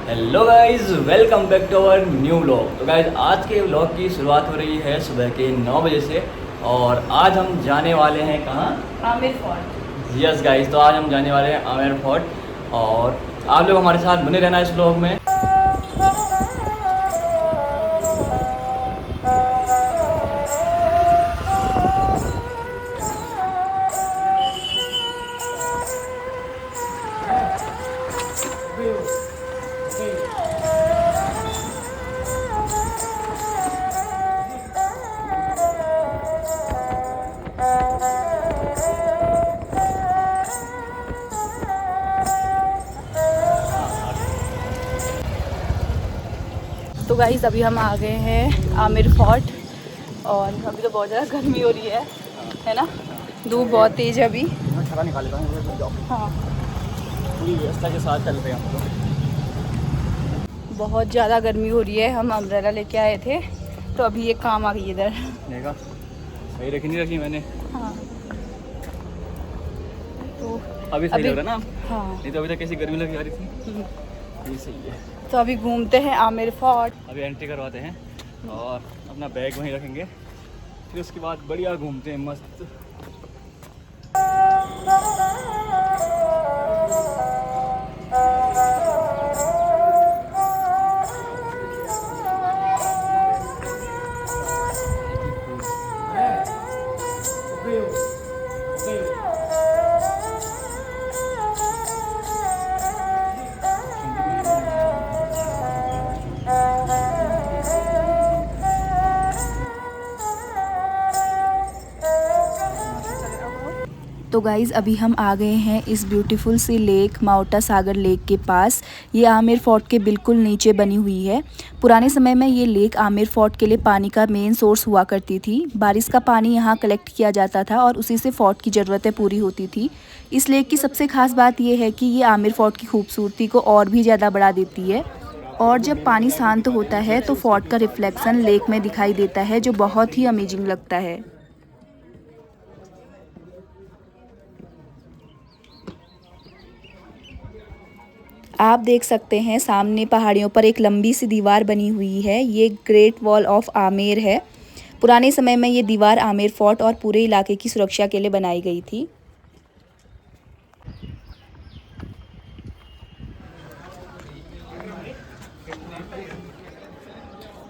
Hello guys, welcome back to our new vlog. तो guys आज के व्लॉग की शुरुआत हो रही है सुबह के 9 बजे से और आज हम जाने वाले हैं कहाँ? आमिर फोर्ट। यस गाइस, तो आज हम जाने वाले हैं आमिर फोर्ट और आप लोग हमारे साथ बने रहना इस व्लॉग में। तो गाइस अभी हम आ गए हैं आमिर फोर्ट और अभी तो बहुत ज़्यादा गर्मी हो रही है ना। धूप बहुत तेज़ है अभी। छड़ा निकाल लेता हूँ। हाँ, पूरी व्यवस्था के साथ चलते हैं हम लोग। बहुत ज़्यादा गर्मी हो रही है। हम अम्ब्रेला लेके आए थे तो अभी ये काम आ गई इधर। देखा, सही रखी नहीं रखी मैंने। हाँ तो अभी सही लग रहा है ना? हाँ, नहीं तो अभी तक कैसी गर्मी लगी आ रही थी। ये सही है। तो अभी घूमते हैं आमिर फोर्ट। अभी एंट्री करवाते हैं और अपना बैग वहीं रखेंगे, फिर उसके बाद बढ़िया घूमते हैं मस्त। तो गाइज़ अभी हम आ गए हैं इस ब्यूटीफुल सी लेक माउंटा सागर लेक के पास। ये आमिर फोर्ट के बिल्कुल नीचे बनी हुई है। पुराने समय में ये लेक आमिर फोर्ट के लिए पानी का मेन सोर्स हुआ करती थी। बारिश का पानी यहाँ कलेक्ट किया जाता था और उसी से फोर्ट की ज़रूरतें पूरी होती थी। इस लेक की सबसे खास बात यह है कि ये आमिर फोर्ट की खूबसूरती को और भी ज़्यादा बढ़ा देती है। और जब पानी शांत होता है तो फोर्ट का रिफ्लेक्शन लेक में दिखाई देता है, जो बहुत ही अमेजिंग लगता है। आप देख सकते हैं सामने पहाड़ियों पर एक लंबी सी दीवार बनी हुई है। ये ग्रेट वॉल ऑफ आमेर है। पुराने समय में ये दीवार आमिर फोर्ट और पूरे इलाके की सुरक्षा के लिए बनाई गई थी।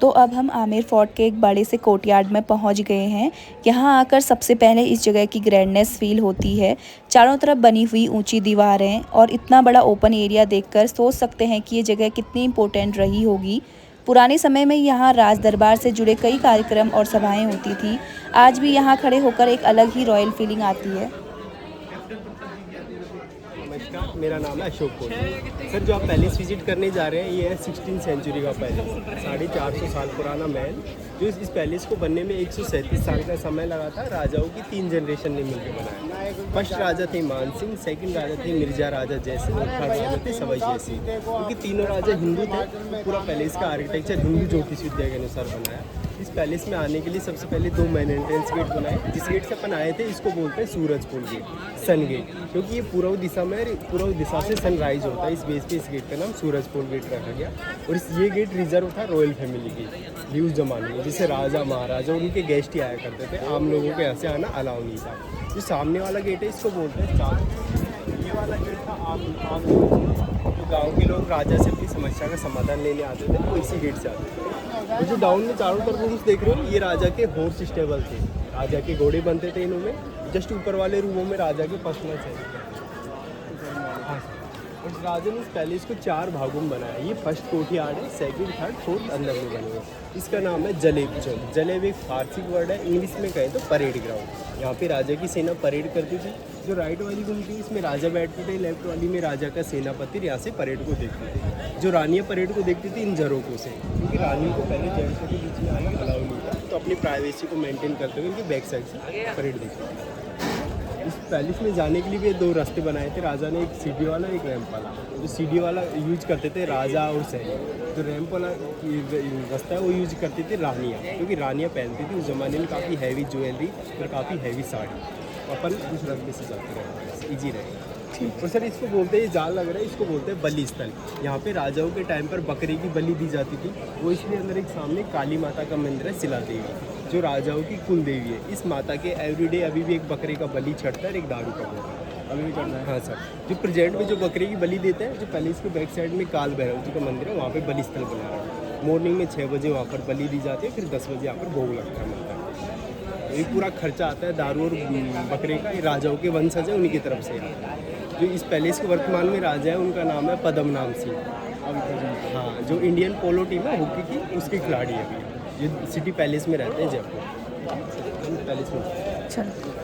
तो अब हम आमिर फोर्ट के एक बड़े से कोर्टयार्ड में पहुंच गए हैं। यहाँ आकर सबसे पहले इस जगह की ग्रैंडनेस फील होती है। चारों तरफ बनी हुई ऊंची दीवारें और इतना बड़ा ओपन एरिया देखकर सोच सकते हैं कि ये जगह कितनी इम्पोर्टेंट रही होगी। पुराने समय में यहाँ राज दरबार से जुड़े कई कार्यक्रम और सभाएं होती थी। आज भी यहाँ खड़े होकर एक अलग ही रॉयल फीलिंग आती है। नमस्कार, मेरा नाम है अशोक कोल। सर, जो आप पैलेस विजिट करने जा रहे हैं ये है 16th सेंचुरी का पैलेस। 450 साल पुराना महल, जो इस पैलेस को बनने में 137 साल का समय लगा था। राजाओं की 3 जनरेशन ने मिलकर बनाया। फर्स्ट राजा थे मान सिंह, सेकंड राजा थे मिर्जा राजा जयसिंह और थर्ड राजा थे सवाई जयसिंह। क्योंकि तीनों राजा हिंदू थे तो पूरा पैलेस का आर्किटेक्चर हिंदू ज्योतिष विद्या के अनुसार बनाया। इस पैलेस में आने के लिए सबसे पहले 2 मेन एंट्रेंस गेट बनाए। जिस गेट से अपन आए थे इसको बोलते हैं सूरजपुर गेट, सन गेट, क्योंकि ये पूर्व दिशा से सनराइज होता है। इस बेस पे इस गेट का नाम सूरजपुर गेट रखा गया। और ये गेट रिजर्व था रॉयल फैमिली की उस जमाने में, जिसे राजा महाराजा उनके गेस्ट ही आया करते थे। आम लोगों के यहाँ से आना अलाउ नहीं था। जो सामने वाला गेट है इसको बोलते हैं चाक। ये वाला गेट था आम जो गाँव के लोग राजा से अपनी समस्या का समाधान लेने आते थे, वो इसी गेट से आते थे। और जो डाउन में चारों तरफ रूम्स देख रहे हो ये राजा के हॉर्स स्टेबल थे। राजा के घोड़े बनते थे इनमें। जस्ट ऊपर वाले रूमों में राजा के पर्सनल है। और राजा ने इस पैलेस को 4 भागों में बनाया। ये फर्स्ट कोर्टयार्ड है, सेकंड, थर्ड, फोर्थ अंदर में बने हुए। इसका नाम है जलेब चौक। जलेब एक फारसी वर्ड है, इंग्लिश में कहें तो परेड ग्राउंड। यहाँ पे राजा की सेना परेड करती थी। जो राइट वाली रूम थी इसमें राजा बैठते थे, लेफ्ट वाली में राजा का सेनापति यहाँ से परेड को देखते थे। जो रानियाँ परेड को देखती थी इन झरोकों से, क्योंकि रानियों को पहले जेंट्सों के बीच में आना अलाउ नहीं था, तो अपनी प्राइवेसी को मेंटेन करते हुए उनकी बैक साइड से परेड देखते थे। इस पैलेस में जाने के लिए भी 2 रास्ते बनाए थे राजा ने, एक सीढ़ी वाला एक रैंप वाला। जो सीढ़ी वाला यूज करते थे राजा और सैनिक, जो रैंप वाला रास्ता है वो यूज करती थी रानियाँ, क्योंकि रानियाँ पहनती थी उस ज़माने में काफ़ी हैवी ज्वेलरी और काफ़ी हैवी साड़ी। अपन उस रास्ते से जाते रहे, ईजी रहे। और सर इसको बोलते हैं, ये जाल लग रहा है, इसको बोलते हैं बलि स्थल। यहाँ पे राजाओं के टाइम पर बकरे की बलि दी जाती थी। वो इसलिए अंदर एक सामने काली माता का मंदिर है, शिला देवी, जो राजाओं की कुल देवी है। इस माता के एवरीडे अभी भी एक बकरे का बलि चढ़ता है, एक दारू का बोलता है, अभी भी करना है। हाँ सर, जो प्रेजेंट में जो बकरे की बलि देते हैं, जो पहले इसके बैक साइड में काल भैरव जी का मंदिर है, वहाँ पे बलि स्थल बना रहा है। मॉर्निंग में 6 बजे वहाँ पर बलि दी जाती है, फिर 10 बजे यहाँ पर भोग लगता है माता का। ये पूरा खर्चा आता है दारू और बकरे का, ये राजाओं के वंशज है, उन्हीं की तरफ से आता है। जो इस पैलेस के वर्तमान में राजा है, उनका नाम है पद्मनाभ सिंह। हाँ, जो इंडियन पोलो टीम है हॉकी की, उसके खिलाड़ी है अभी। ये सिटी पैलेस में रहते हैं, जयपुर पैलेस में। चलो।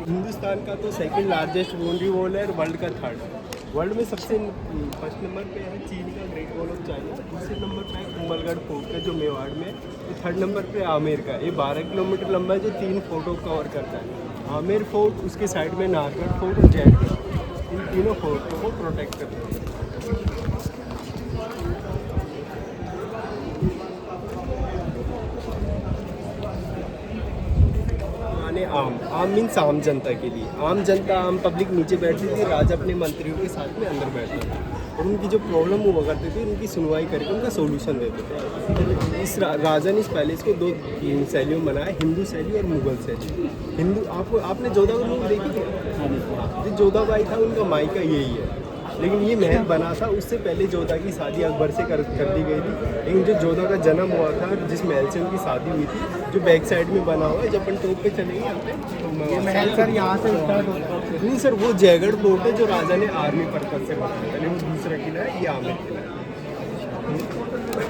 हिंदुस्तान का तो सेकंड लार्जेस्ट बाउंड्री वॉल है और वर्ल्ड का थर्ड। वर्ल्ड में सबसे फर्स्ट नंबर पे है चीन का ग्रेट वॉल ऑफ चाइना, दूसरे नंबर पे है कुंभलगढ़ फोर्ट है जो मेवाड़ में, तो थर्ड नंबर पे आमेर का, ये 12 किलोमीटर लंबा है, जो 3 फोर्टों को कवर करता है। आमेर फोर्ट, उसके साइड में नाहरगढ़ फोर्ट और जैदगढ़, इन तीनों फोर्टों को प्रोटेक्ट करता है। आम मीन्स आम जनता के लिए, आम जनता, आम पब्लिक नीचे बैठती थी, राजा अपने मंत्रियों के साथ में अंदर बैठते थे और उनकी जो प्रॉब्लम हुआ करती थी उनकी सुनवाई करके उनका सोल्यूशन देते थे। इस राजा ने इस पैलेस को 2 शैलियों में बनाया, हिंदू शैली और मुगल शैली। हिंदू, आपने जोधा का मूवी देखी थी? जो जोधा बाई था उनका मायका यही है, लेकिन ये महल बना था उससे पहले जोधा की शादी अकबर से कर दी गई थी। लेकिन जो जोधा का जन्म हुआ था, जिस महल से उनकी शादी हुई थी, जो बैक साइड में बना हुआ है, जब अपन टॉप पे चलेंगे यहाँ पे, तो ये महल सर यहाँ से स्टार्ट होता है। नहीं सर, वो जयगढ़ फोर्ट है जो राजा ने आर्मी पर्पज से बनाया था, वो दूसरा किला है, ये आमेर किला है।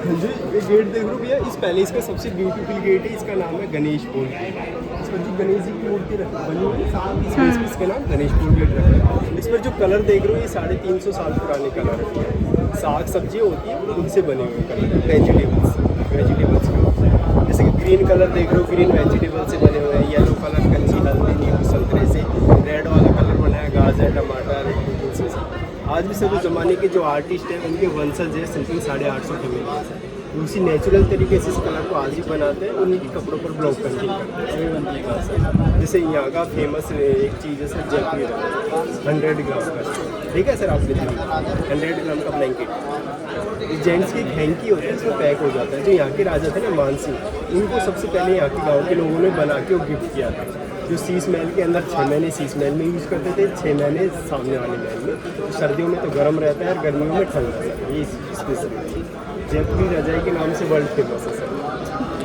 ये गेट देख लो भैया, इस पैलेस का सबसे ब्यूटीफुल गेट है, इसका नाम है गणेश पोल। इस पर जो गणेश जी की मूर्ति बनी हुई है, साथ ही इसका नाम गणेश पोल गेट रखा है। इस पर जो कलर देख रहे हो, ये 350 साल पुराने कलर है। साग सब्जी होती है उनसे बने हुए कलर, वेजिटेबल्स जैसे कि ग्रीन कलर देख रहे हो, ग्रीन वेजिटेबल से बने हुए हैं। येलो कलर कच्ची हल्दी, नींबू, संतरे से। रेड वाला कलर बनाया गाजर, टमाटर, से। आज भी सब ज़माने के जो आर्टिस्ट हैं उनके वंशज है, समथिंग 850 के उसी नेचुरल तरीके से इस कलर को आज भी बनाते हैं, उन्हीं के कपड़ों पर ब्लॉक पेंटिंग करते हैं। जैसे यहाँ का फेमस एक चीज़ है सर, जयपुर 100 ग्राम का, ठीक है सर, आपने 100 ग्राम का ब्लैंकेट जेंट्स की हैंकी होती है, इसमें पैक हो जाता है। जो यहाँ के राजा थे ना, मानसिंह, उनको सबसे पहले यहाँ के गाँव के लोगों ने बना के वो गिफ्ट किया था। जो शीश महल के अंदर 6 महीने शीश महल में यूज़ करते थे, 6 महीने सामने वाले महल में। सर्दियों में तो गर्म रहता है और गर्मियों में ठंड रहता है। ये स्पेशल जयपुरी रजाई के नाम से वर्ल्ड फेमस है सर।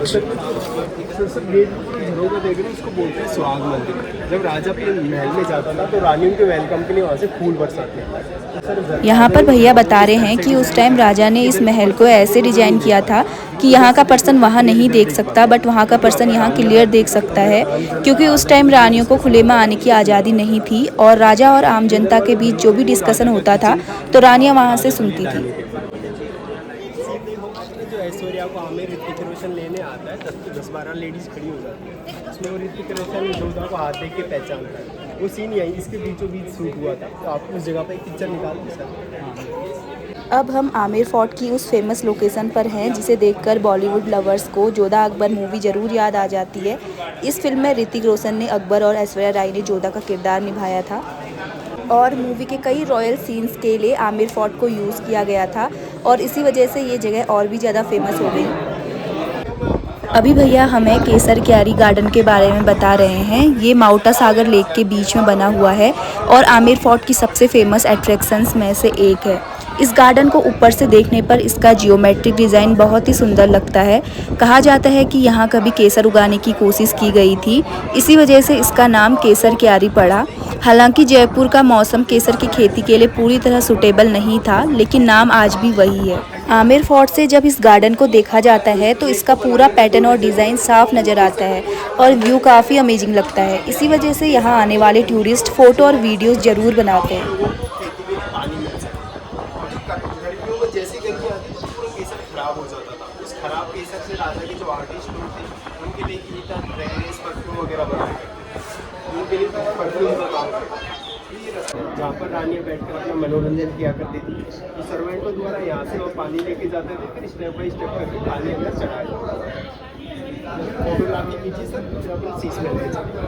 सर गेट झरोखा देख रहे हैं, उसको बोलते हैं सुहाग मंदिर। जब राजा अपने महल में जाता था तो रानियों के वेलकम के लिए वहाँ से फूल बरसाते हैं। यहाँ पर भैया बता रहे हैं कि उस टाइम राजा ने इस महल को ऐसे डिजाइन किया था कि यहाँ का पर्सन वहाँ नहीं देख सकता, बट वहाँ का पर्सन यहाँ क्लियर देख सकता है, क्योंकि उस टाइम रानियों को खुले में आने की आज़ादी नहीं थी और राजा और आम जनता के बीच जो भी डिस्कशन होता था तो रानियाँ वहाँ से सुनती थी। जो ऐश्वर्या को आमिर ऋतिक रोशन लेने आता है, 10-12 लेडीज खड़ी हो जाती है, उसमें वो ऋतिक रोशन जोधा को हाथ देख के पहचानता है। वो सीन यही इसके बीचों बीच शूट हुआ था, तो आप उस जगह पर एक पिक्चर निकाल दो सर। अब हम आमेर फोर्ट की उस फेमस लोकेशन पर हैं जिसे देखकर बॉलीवुड लवर्स को जोधा अकबर मूवी ज़रूर याद आ जाती है। इस फिल्म में ऋतिक रोशन ने अकबर और ऐश्वर्या राय ने जोधा का किरदार निभाया था और मूवी के कई रॉयल सीन्स के लिए आमेर फोर्ट को यूज़ किया गया था और इसी वजह से ये जगह और भी ज़्यादा फेमस हो गई। अभी भैया हमें केसर क्यारी गार्डन के बारे में बता रहे हैं। ये माउटा सागर लेक के बीच में बना हुआ है और आमेर फोर्ट की सबसे फेमस अट्रैक्शंस में से एक है। इस गार्डन को ऊपर से देखने पर इसका जियोमेट्रिक डिज़ाइन बहुत ही सुंदर लगता है। कहा जाता है कि यहाँ कभी केसर उगाने की कोशिश की गई थी, इसी वजह से इसका नाम केसर क्यारी पड़ा। हालांकि जयपुर का मौसम केसर की खेती के लिए पूरी तरह सूटेबल नहीं था, लेकिन नाम आज भी वही है। आमेर फोर्ट से जब इस गार्डन को देखा जाता है तो इसका पूरा पैटर्न और डिज़ाइन साफ नज़र आता है और व्यू काफ़ी अमेजिंग लगता है। इसी वजह से यहाँ आने वाले टूरिस्ट फ़ोटो और वीडियोज़ ज़रूर बनाते हैं। परफ्यूम का काम करता है। जहाँ पर रानियाँ बैठकर अपना मनोरंजन किया करती थी, तो सर्वेंटों द्वारा यहाँ से वो पानी लेके जाते थे, फिर स्टेप बाई स्टेप करके पानी अंदर चढ़ाया जाता था। फोटोग्राफी कीजिए सर, फिर अपन शीश में ले चलते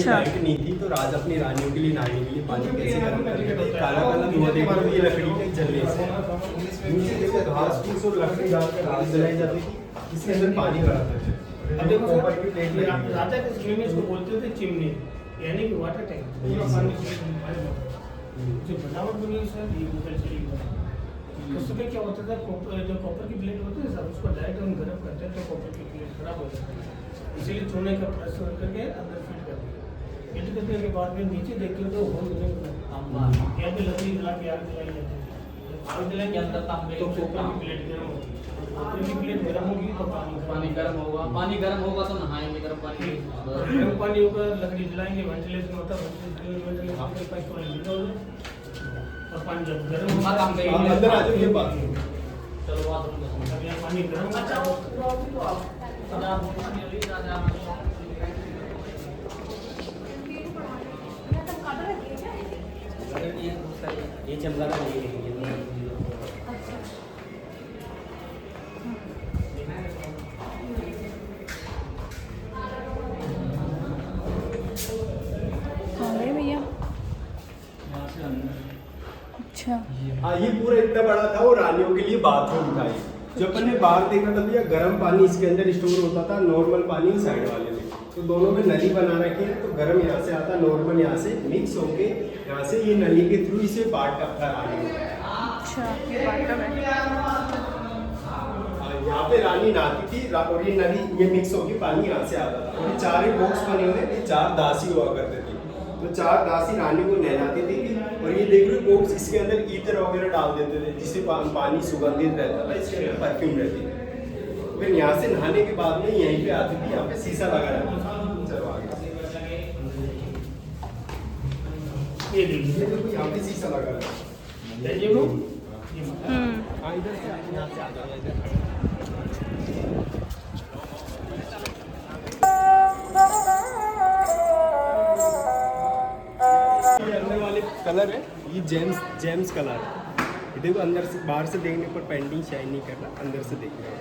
लाइट नहीं थी तो राजा अपनी रानियों के लिए नहाने के लिए पानी कैसे गर्म करते थे। काला काला धुआं देखो, ये लकड़ी के जलने से नीचे देखो घास फूस और लकड़ी डालकर आग जलाई जाती थी, इसके अंदर पानी भरते थे। अब देखो ऊपर की प्लेट में राजा के समय में इसको बोलते थे चिमनी, यानी कि वाटर टैंक। पूरा पानी जो बनावट बनी है सर, ये ऊपर चली गई। उस समय क्या होता था, जो कॉपर की प्लेट होती है सर, उसको डायरेक्ट हम गर्म करते हैं तो कॉपर की प्लेट खराब हो जाती है, इसीलिए चूने का प्रेस करके अंदर फिट कर दिया। फिट करने के बाद में नीचे देखिए तो होल यहाँ पे लकड़ी जला के आग जलाई जाती है। आग जलाने के अंदर तो कॉपर की प्लेट गर्म होगी, कॉपर की प्लेट गर्म होगी तो पानी गर्म होगा, पानी गर्म होगा तो नहाएंगे गर्म पानी होगा, लकड़ी जलाएंगे, वेंटिलेशन होता है, वेंटिलेशन के पास और पानी जब गर्म होगा अंदर आ जाइए बात। चलो बात पानी गर्म ये चमकाना भैया। अच्छा, हाँ, ये पूरा इतना बड़ा था, वो रानियों के लिए बाथरूम था। ये जो अपन ने बाहर देखा था भैया, गर्म पानी इसके अंदर स्टोर होता था, नॉर्मल पानी साइड वाले में, तो दोनों में नली बना रखी है, तो गर्म यहाँ से आता, नॉर्मल यहाँ से मिक्स होके यहाँ से ये नली के थ्रू इसे बाथटब था रानी। अच्छा, ये बाथटब है। यहाँ पे रानी नहाती थी और ये नली ये मिक्स होके पानी यहाँ से आता था। और ये 4 बॉक्स बने हुए थे, 4 दासी हुआ करते थे, तो 4 दासी रानी को नहलाती थी। और ये देख रहे हो बॉक्स, इसके अंदर ईतर वगैरह डाल देते थे, जिससे पानी सुगंधित रहता था, इसके अंदर परफ्यूम रहती थी। फिर यहाँ से नहाने के बाद में यहीं पे आती थी, यहाँ पे शीशा लगा रहता था। चलो आगे ये देखिए, देखो यहाँ पे शीशा लगा रहता है। हाँ, इधर से यहाँ से आ जाओ इधर। अंदर वाले कलर है, ये जेम्स कलर है। ये देखो अंदर से, बाहर से देखने पर पेंटिंग शाइन नहीं कर रहा, अंदर से देख रहे हो।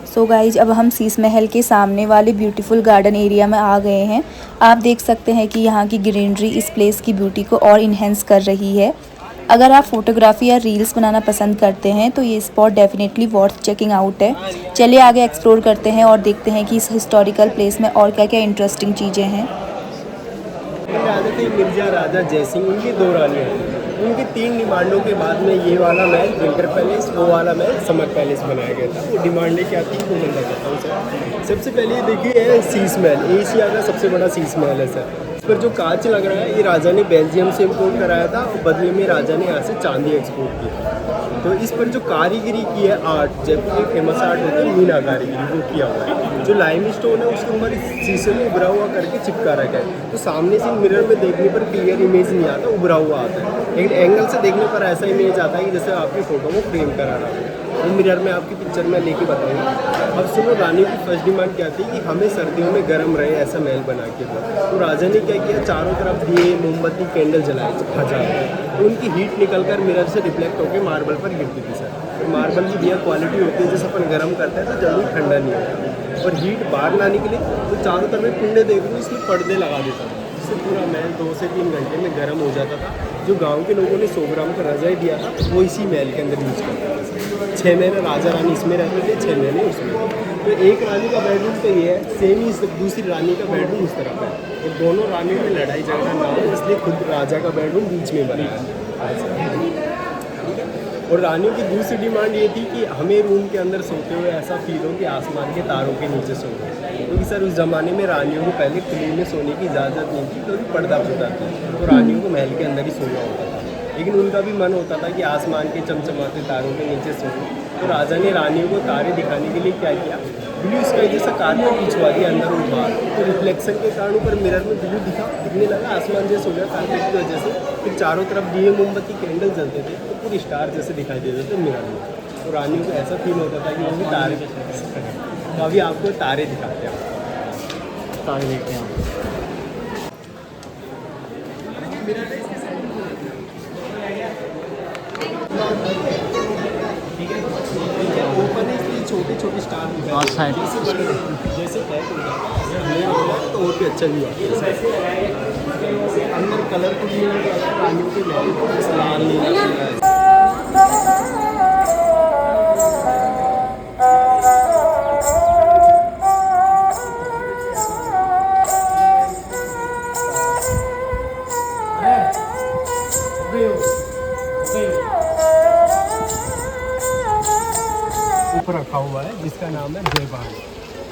सो गाइज, अब हम शीश महल के सामने वाले ब्यूटीफुल गार्डन एरिया में आ गए हैं। आप देख सकते हैं कि यहाँ की ग्रीनरी इस प्लेस की ब्यूटी को और इन्हेंस कर रही है। अगर आप फोटोग्राफी या रील्स बनाना पसंद करते हैं तो ये spot definitely worth checking out है। चलिए आगे एक्सप्लोर करते हैं और देखते हैं कि इस हिस्टोरिकल प्लेस में और क्या क्या इंटरेस्टिंग चीज़ें हैं। राजा थे मिर्जा राजा जयसिंह, उनकी 2 रानियाँ। उनकी 3 डिमांडों के बाद में ये वाला महल विंटर पैलेस, वो वाला महल समर पैलेस बनाया गया था। वो डिमांडें क्या थी वो मैं बताता हूँ सर। सबसे पहले ये देखिए है शीश महल, एशिया का सबसे बड़ा शीश महल है सर। इस पर जो कांच लग रहा है, ये राजा ने बेल्जियम से इम्पोर्ट कराया था और बदले में राजा ने यहाँ से चांदी एक्सपोर्ट की। तो इस पर जो कारीगरी की है, आर्ट, जयपुर की फेमस आर्ट होती है मीना कारीगरी, वो किया हुआ है। जो लाइम स्टोन है उसके ऊपर शीशे में उभरा हुआ करके चिपका रखा है, तो सामने से मिरर में देखने पर क्लियर इमेज नहीं आता, उभरा हुआ आता है। लेकिन एंगल से देखने पर ऐसा इमेज आता है कि जैसे आपकी फोटो को फ्रेम करा रहा है। वो मिरर में आपकी पिक्चर में लेके बताऊंगा। अब सुनो, रानी की फर्स्ट डिमांड क्या थी कि हमें सर्दियों में गर्म रहे, ऐसा महल बना के दो। तो राजा ने क्या किया, चारों तरफ दिए, मोमबत्ती, कैंडल जलाए 1000, तो उनकी हीट निकलकर मिरर से रिफ्लेक्ट होकर मार्बल पर गिरती थी सर। तो मार्बल की भैया क्वालिटी होती है, जैसे अपन गर्म करते हैं तो जल्दी ठंडा नहीं होता। और हीट बाहर लाने के लिए तो चारों तरफ कुंडे देख लो, इसमें पर्दे लगा देता था, जिससे पूरा महल 2 से 3 घंटे में गर्म हो जाता था। जो गांव के लोगों ने 100 ग्राम का रजाई दिया था, वो इसी महल के अंदर यूज करते थे। 6 महीने राजा रानी इसमें रहते थे, 6 महीने उसमें। तो एक रानी का बेडरूम तो ये है, सेम ही दूसरी रानी का बेडरूम उस तरफ है। तो दोनों रानियों में लड़ाई झगड़ा ना हो, इसलिए खुद राजा का बेडरूम बीच में बनाया। और रानियों की दूसरी डिमांड ये थी कि हमें रूम के अंदर सोते हुए ऐसा फील हो कि आसमान के तारों के नीचे सो रहे। क्योंकि सर उस ज़माने में रानियों को पहले खुले में सोने की इजाज़त नहीं थी, क्योंकि पर्दा प्रथा थी, तो रानियों को महल के अंदर ही सोना होता था। लेकिन उनका भी मन होता था कि आसमान के चमचमाते तारों के नीचे सोने, तो राजा ने रानियों को तारे दिखाने के लिए क्या किया, ब्लू स्काई जैसा कारपेट बिछवा दिया अंदर और बाहर, तो रिफ्लेक्शन के कारण ऊपर मिरर में ब्लू दिखने लगा, आसमान जैसे हो गया कारपेट की वजह से। फिर चारों तरफ दिए मोमबत्ती कैंडल जलते थे, तो पूरी स्टार जैसे दिखाई देते थे मिरर में, तो रानियों को ऐसा फील होता था कि वो भी तारे। तो अभी आपको तारे दिखाते हैं, तारे देखते हैं आप। ओपन है इसलिए छोटे छोटे स्टार हाँ, साइड। जैसे पैक हो जाता है तो और भी अच्छा व्यू आता है। अंदर कलरफुल भी हो जाता है, रानियों के महल लाल नीला पीला। ऊपर रखा हुआ है जिसका नाम है जयबान,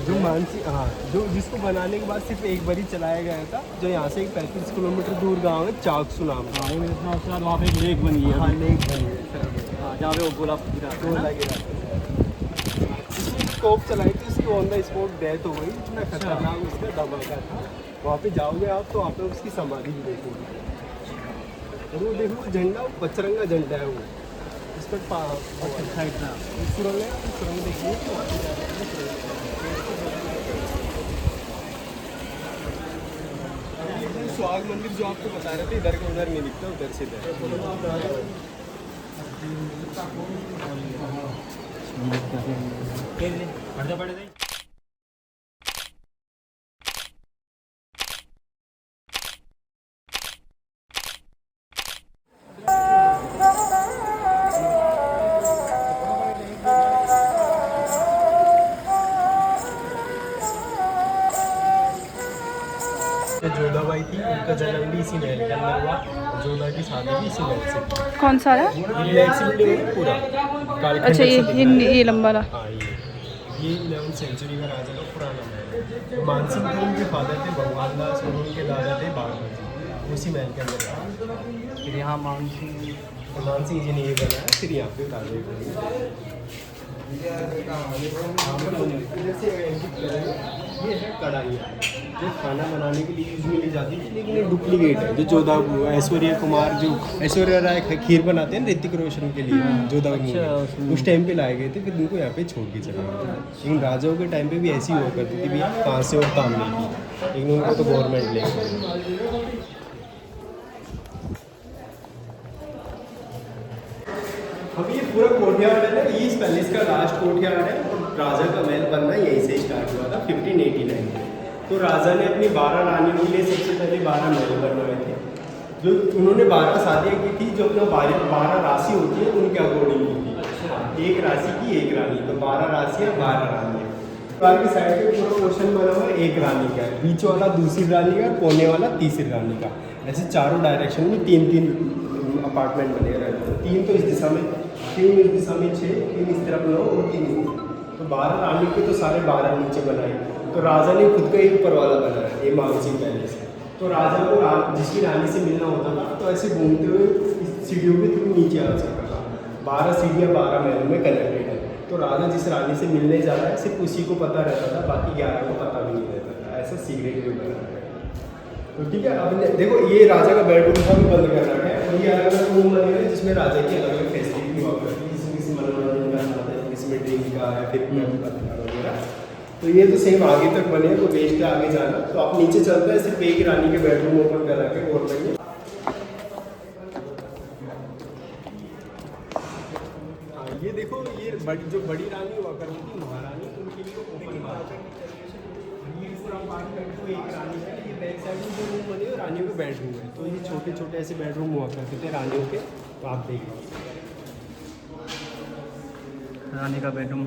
जो मानसी, हाँ, जो जिसको बनाने के बाद सिर्फ एक बार ही चलाया गया था, जो यहाँ से एक 35 किलोमीटर दूर गांव है चाकसू नाम का। उसके बाद वहाँ पे एक लेक बन गई है। हाँ, लेक बनी है, हाँ, जहाँ पे वो गोला गिरा था ना। इसमें स्कोप चलाई थी, उसकी ऑन द स्पॉट डेथ हो गई, इतना खतरनाक उसका धमाका था। वहाँ पे जाओगे आप तो वहाँ पे उसकी समाधि भी देखोगे, और वो देखो झंडा, वो बजरंगा झंडा है वो, इस पर साइड ना सुरंग है, सुरंग देखिए। स्वाग मंदिर जो आपको बता रहे थे, इधर का उधर नहीं दिखता, उधर से इधर। जोधाबाई थी, उनका जन्म भी इसी महल के अंदर हुआ, जोधा की शादी भी इसी महल से। कौन सा है? ब्लैक सी बिल्डिंग है पूरा कालखंड अच्छा, से दिख रहा है। ये लंबा रहा। हाँ, ये 11वीं सेंचुरी का राजा का पुराना महल है। मानसिंह तो उनके फादर थे, भगवान दास, और उनके दादा थे बागवती, उसी महल के अंदर था। फिर यहाँ मानसिंह जी ने ये बनाया, फिर यहाँ पे राजा ये है कढ़ाइयाँ, जो खाना बनाने के लिए यूज में ली जाती थी, लेकिन ये डुप्लीकेट है। जो जोधा ऐश्वर्या कुमार, जो ऐश्वर्या राय खीर बनाते हैं ना ऋतिक रोशन के लिए, जोधा उस टाइम पे लाए गए थे, फिर उनको यहाँ पे छोड़ के चले गए थे। लेकिन राजाओं के टाइम पे भी ऐसी हुआ करती थी, भैया कहाँ से और काम नहीं की, लेकिन उनको तो गवर्नमेंट ले गई। अब ये पूरा कोर्टयार्ड है ना, ये इस पैलेस का लास्ट कोर्टयार्ड है, और राजा का महल बनना यहीं से स्टार्ट हुआ था 1589 में। तो राजा ने अपनी 12 रानियों के लिए सबसे पहले 12 महल बनवाए थे, जो उन्होंने 12 शादियाँ की थी, जो अपना 12 राशि होती है उनके अकॉर्डिंग की थी। एक राशि की एक रानी, तो 12 राशियाँ 12 रानियाँ। बाहर की साइड पे पूरा पोर्शन बना हुआ है एक रानी का, बीच वाला दूसरी रानी का, कोने वाला तीसरी रानी का, ऐसे चारों डायरेक्शन में 3-3 अपार्टमेंट बने रहते हैं। 3 तो इस दिशा में, 3 इस दिशा में, 6, 3 इस तरफ 9 और 3 इस तरफ। तो 12 रानी के तो सारे 12 नीचे बनाए, तो राजा ने खुद का एक ऊपर वाला बनाया, ये मानसिंह पैलेस। तो राजा को जिसकी रानी से मिलना होता था तो ऐसे घूमते हुए इस सीढ़ियों के थ्रू नीचे आ सकता था। 12 सीढ़ियाँ 12 महलों में कनेक्टेड है, तो राजा जिस रानी से मिलने जा रहा है सिर्फ उसी को पता रहता था, बाकी 11 को पता भी नहीं रहता था। ऐसा सीक्रेट भी बना है। तो ठीक है, अब देखो ये राजा का बेडरूम था, भी बंद कर रखा है, और ये अलग अलग रूम बने हुए हैं जिसमें राजा की अलग अलग फैसिलिटी हुआ करती है, जिसमें किसी मनोरंजन का साधन है, इसमें ड्रिंक का है, फिर वगैरह। तो ये तो सेम आगे तक बने, तो वेस्ट है आगे जाना। तो आप नीचे चलते हैं, सिर्फ एक रानी के बेडरूम ओपन करा के और लगे। हाँ, ये देखो, ये जो बड़ी रानी हुआ करती थी महारानी, उनके लिए ओपन बात है। ये पूरा अपार्टमेंट को एक रानी का, ये बैक साइड में जो रूम बने रानियों के बेडरूम है, तो ये छोटे छोटे ऐसे बेडरूम हुआ करते थे रानियों के। तो आप देख लो रानी का बेडरूम।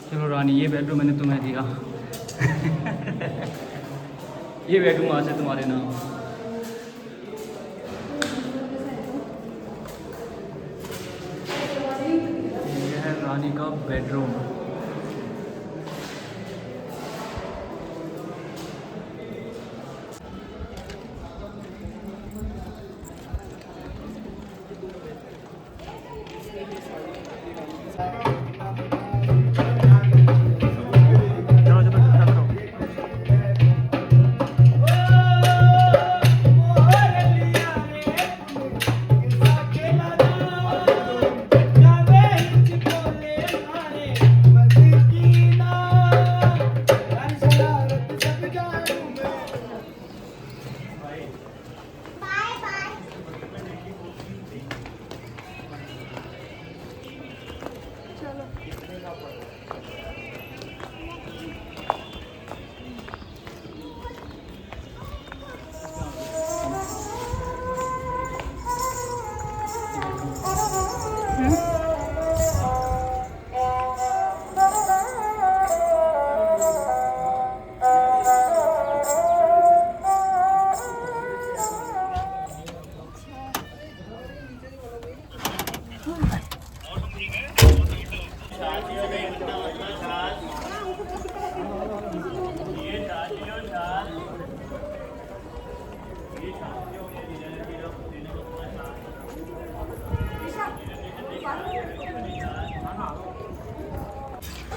चलो रानी, ये बेडरूम मैंने तुम्हें दिया। ये बेडरूम आज से तुम्हारे नाम। रानी का बेडरूम।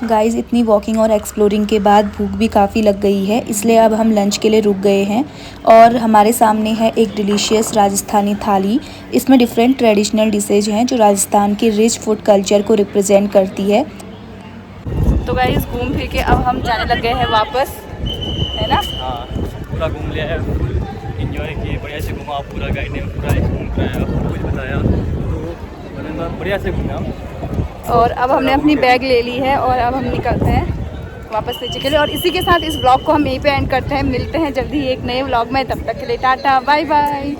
गाइस इतनी वॉकिंग और एक्सप्लोरिंग के बाद भूख भी काफ़ी लग गई है, इसलिए अब हम लंच के लिए रुक गए हैं। और हमारे सामने है एक डिलीशियस राजस्थानी थाली। इसमें डिफरेंट ट्रेडिशनल डिशेज हैं जो राजस्थान के रिच फूड कल्चर को रिप्रेजेंट करती है। तो गाइस घूम फिर के अब हम जाने लग गए हैं वापस, है ना? हाँ, पूरा घूम लिया है, फुल इंजॉय किए, बढ़िया से घूमा। पूरा गाइड ने पूरा घूम कराया, कुछ बताया, तो बढ़िया से घूमा। और अब हमने अपनी बैग ले ली है और अब हम निकलते हैं वापस नीचे के लिए। और इसी के साथ इस व्लॉग को हम यहीं पे एंड करते हैं। मिलते हैं जल्दी एक नए व्लॉग में, तब तक के लिए टाटा बाय बाय।